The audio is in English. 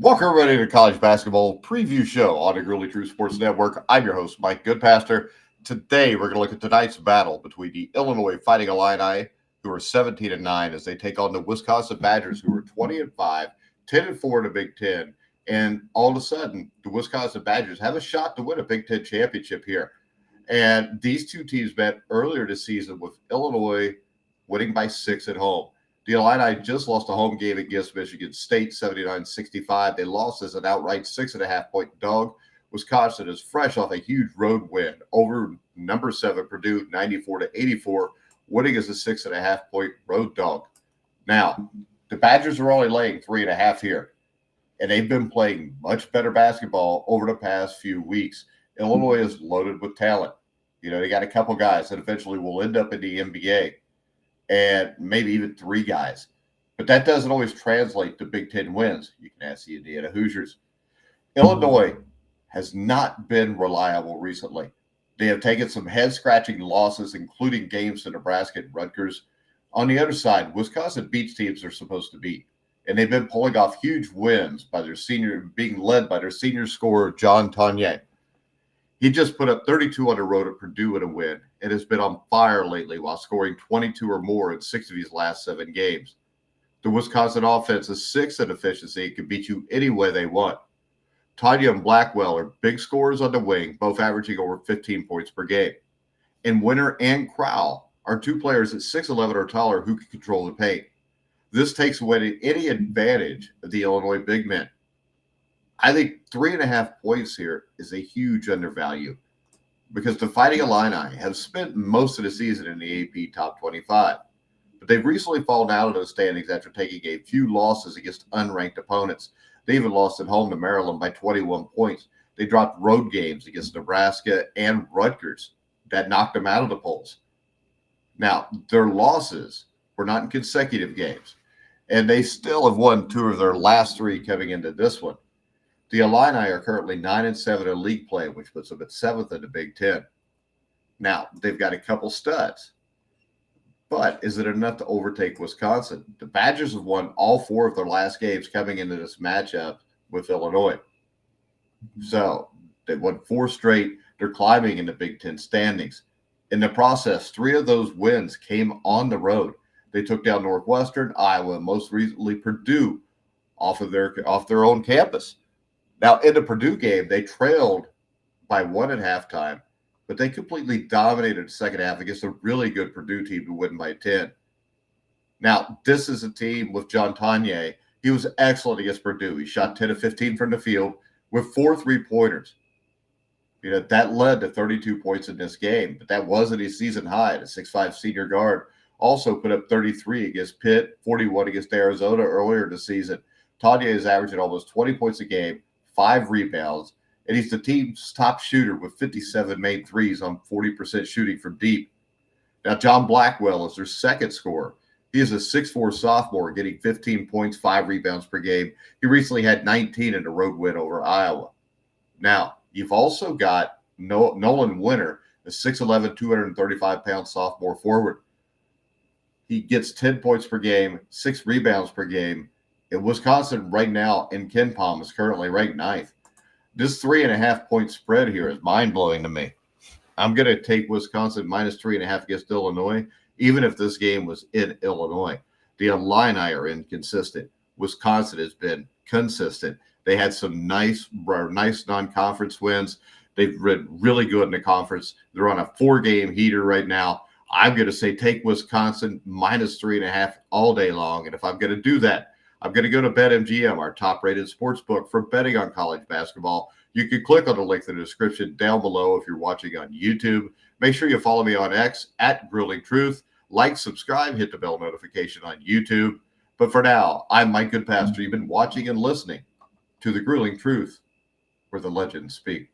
Welcome everybody to College Basketball Preview Show on the Grueling True Sports Network. I'm your host, Mike Goodpaster. Today, we're going to look at tonight's battle between the Illinois Fighting Illini, who are 17-9, as they take on the Wisconsin Badgers, who are 20-5, 10-4 in the Big Ten. And all of a sudden, the Wisconsin Badgers have a shot to win a Big Ten championship here. And these two teams met earlier this season with Illinois winning by 6 at home. The Illini just lost a home game against Michigan State, 79-65. They lost as an outright 6.5-point dog. Wisconsin is fresh off a huge road win over number 7 Purdue, 94-84, winning as a 6.5-point road dog. Now, the Badgers are only laying 3.5 here, and they've been playing much better basketball over the past few weeks. Illinois is loaded with talent. You know, they got a couple guys that eventually will end up in the NBA. And maybe even 3 guys. But that doesn't always translate to Big Ten wins. You can ask the Indiana Hoosiers. Illinois has not been reliable recently. They have taken some head-scratching losses, including games to Nebraska and Rutgers. On the other side, Wisconsin beats teams they're supposed to beat. And they've been pulling off huge wins by being led by their senior scorer, John Tonye. He just put up 32 on the road at Purdue in a win and has been on fire lately while scoring 22 or more in 6 of his last 7 games. The Wisconsin offense is 6th in efficiency and can beat you any way they want. Tanya and Blackwell are big scorers on the wing, both averaging over 15 points per game. And Winter and Crowell are 2 players at 6'11 or taller who can control the paint. This takes away any advantage of the Illinois big men. I think 3.5 points here is a huge undervalue because the Fighting Illini have spent most of the season in the AP top 25, but they've recently fallen out of those standings after taking a few losses against unranked opponents. They even lost at home to Maryland by 21 points. They dropped road games against Nebraska and Rutgers. That knocked them out of the polls. Now, their losses were not in consecutive games, and they still have won 2 of their last 3 coming into this one. The Illini are currently 9-7 in league play, which puts them at 7th in the Big Ten. Now, they've got a couple studs, but is it enough to overtake Wisconsin? The Badgers have won all 4 of their last games coming into this matchup with Illinois. So they've won 4 straight. They're climbing in the Big Ten standings. In the process, 3 of those wins came on the road. They took down Northwestern, Iowa, and most recently Purdue off their own campus. Now, in the Purdue game, they trailed by 1 at halftime, but they completely dominated the second half against a really good Purdue team who won by 10. Now, this is a team with John Tonye. He was excellent against Purdue. He shot 10 of 15 from the field with 4 3-pointers. You know, that led to 32 points in this game, but that wasn't his season high. The 6'5 senior guard also put up 33 against Pitt, 41 against Arizona earlier in the season. Tonye is averaging almost 20 points a game, 5 rebounds, and he's the team's top shooter with 57 made threes on 40% shooting from deep. Now, John Blackwell is their second scorer. He is a 6'4 sophomore getting 15 points, 5 rebounds per game. He recently had 19 in a road win over Iowa. Now, you've also got Nolan Winter, a 6'11", 235-pound sophomore forward. He gets 10 points per game, 6 rebounds per game. In Wisconsin right now, in KenPom is currently ranked 9th. This 3.5-point spread here is mind-blowing to me. I'm going to take Wisconsin minus 3.5 against Illinois, even if this game was in Illinois. The Illini are inconsistent. Wisconsin has been consistent. They had some nice non-conference wins. They've been really good in the conference. They're on a 4-game heater right now. I'm going to say take Wisconsin minus 3.5 all day long. And if I'm going to do that, I'm going to go to BetMGM, our top-rated sportsbook for betting on college basketball. You can click on the link in the description down below if you're watching on YouTube. Make sure you follow me on X at Grueling Truth. Like, subscribe, hit the bell notification on YouTube. But for now, I'm Mike Goodpaster. You've been watching and listening to The Grueling Truth, where the legends speak.